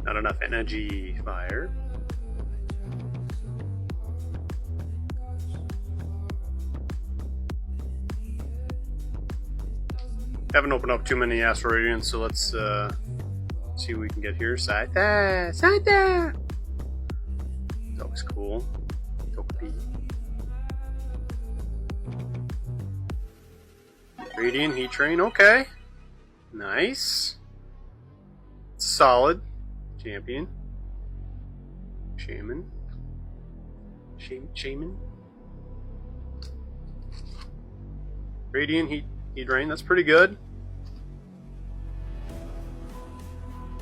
Not enough energy. Fire. Haven't opened up too many Astral Radiance, so let's see what we can get here. Scythe! Scythe! That was cool. Togepi. Radiant Heat Train, okay. Nice. Solid. Champion. Shaman. Shaman. Radiant Heat Rain, that's pretty good.